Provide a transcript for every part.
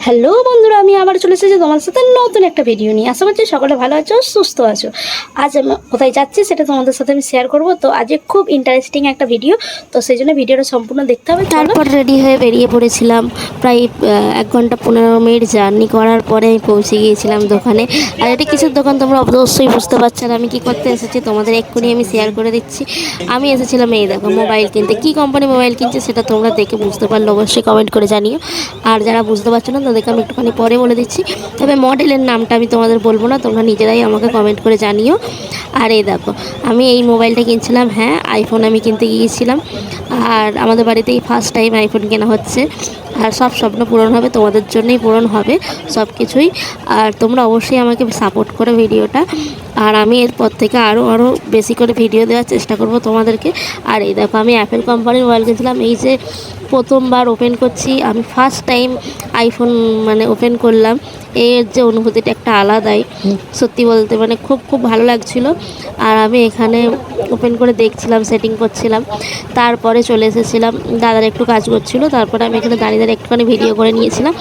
Hello বন্ধুরা, আমি আবার চলে এসেছি তোমার সাথে নতুন একটা ভিডিও নিয়ে। আশা করছি সকলে ভালো আছো, সুস্থ আছো। আজ আমি কোথায় যাচ্ছি সেটা তোমাদের সাথে আমি শেয়ার করব। তো আজকে খুব ইন্টারেস্টিং একটা ভিডিও, তো সেই জন্য ভিডিওটা সম্পূর্ণ দেখতে হবে। তারপর রেডি হয়ে বেরিয়ে পড়েছিলাম। প্রায় 1 ঘন্টা 15 মিনিট জার্নি করার পরে আমি পৌঁছে গিয়েছিলাম দোকানে। আর এটা কিসের দোকান তোমরা অবশ্যই বুঝতে পারছো। আর আমি কী করতে এসেছি তোমাদের এক্ষুনি আমি শেয়ার করে দিচ্ছি। আমি এসেছিলাম এই দেখো মোবাইল কিনতে। কী কোম্পানি মোবাইল কিনছে সেটা তোমরা দেখে বুঝতে পারলে অবশ্যই কমেন্ট করে জানিও। আর যারা বুঝতে পারছো না তাদেরকে আমি একটুখানি পরে বলে দিচ্ছি। তবে মডেলের নামটা আমি তোমাদের বলবো না, তোমরা নিজেরাই আমাকে কমেন্ট করে জানিও। আর এই দেখো আমি এই মোবাইলটা কিনছিলাম, হ্যাঁ আইফোন আমি কিনতে গিয়েছিলাম। আর আমাদের বাড়িতেই ফার্স্ট টাইম আইফোন কেনা হচ্ছে। আর সব স্বপ্ন পূরণ হবে, তোমাদের জন্যই পূরণ হবে সব কিছুই। আর তোমরা অবশ্যই আমাকে সাপোর্ট করো ভিডিওটা। আর আমি এরপর থেকে আরও বেশি করে ভিডিও দেওয়ার চেষ্টা করব তোমাদেরকে। আর এই দেখো আমি অ্যাপেল কোম্পানির মোবাইল কিনছিলাম। এই যে প্রথমবার ওপেন করছি, আমি ফার্স্ট টাইম আইফোন ওপেন করলাম। এর যে অনুভূতিটা একটা আলাদাই, সত্যি বলতে খুব ভালো লাগছিল। আর আমি এখানে ওপেন করে দেখছিলাম, সেটিং করছিলাম। তারপরে চলে এসেছিলাম, দাদার একটু কাজ করছিল। তারপরে আমি এখানে দাঁড়িয়ে একটুখানি ভিডিও করে নিয়েছিলাম।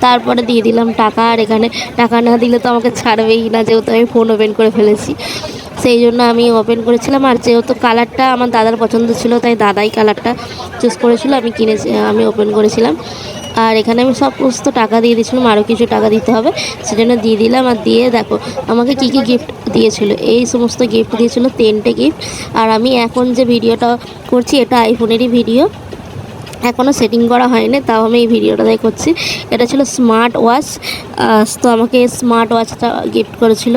তারপরে দিয়ে দিলাম টাকা। আর এখানে টাকা না দিলে তো আমাকে ছাড়বেই না, যেহেতু আমি ফোন ওপেন করে ফেলেছি। সেই জন্য আমি ওপেন করেছিলাম। আর যেহেতু কালারটা আমার দাদার পছন্দ ছিল, তাই দাদাই কালারটা চুজ করেছিল, আমি ওপেন করেছিলাম। আর এখানে আমি সমস্ত টাকা দিয়ে দিয়েছিলাম, আরও কিছু টাকা দিতে হবে, সেজন্য দিয়ে দিলাম। আর দিয়ে দেখো আমাকে কী গিফট দিয়েছিল। এই সমস্ত গিফট দিয়েছিল, 3টে গিফট। আর আমি এখন যে ভিডিওটা করছি এটা আইফোনেরই ভিডিও, এখনও সেটিং করা হয়নি, তাও আমি এই ভিডিওটা করছি। এটা ছিল স্মার্ট ওয়াচ। তো আমাকে স্মার্ট ওয়াচটা গিফট করেছিল।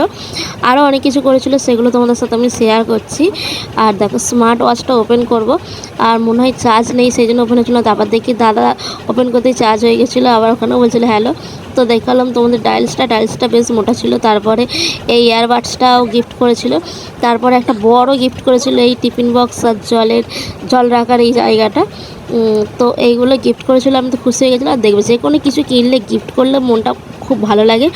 আরও অনেক কিছু করেছিল, সেগুলো তোমাদের সাথে আমি শেয়ার করছি। আর দেখো স্মার্ট ওয়াচটা ওপেন করব, আর মনে হয় চার্জ নেই, সেই জন্য ওপেন হচ্ছিল না। তারপর দেখি দাদা ওপেন করতেই চার্জ হয়ে গেছিলো। আবার ওখানেও বলছিল হ্যালো। তো দেখালাম তোমাদের ডাইলসটা বেশ মোটা ছিল। তারপরে এই ইয়ারবাডসটাও গিফট করেছিল। তারপরে একটা বড় গিফট করেছিল এই টিফিন বক্স আর জল রাখার এই জায়গাটা। তো এইগুলো গিফট করেছিল, আমি তো খুশি হয়ে গেছিলাম। আর দেখবে যে কোনো কিছু কিনলে গিফট করলে মনটা খুব ভালো লাগে।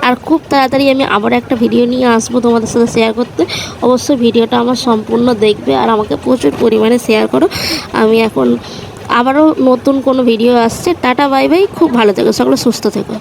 আর খুব তাড়াতাড়ি আমি আবার একটা ভিডিও নিয়ে আসবো তোমাদের সাথে শেয়ার করতে। অবশ্যই ভিডিওটা আমার সম্পূর্ণ দেখবে আর আমাকে প্রচুর পরিমাণে শেয়ার করো। আমি এখন আবারও নতুন কোনো ভিডিও আসছে। টাটা বাই বাই, খুব ভালো থেকো, সকলে সুস্থ থেকো।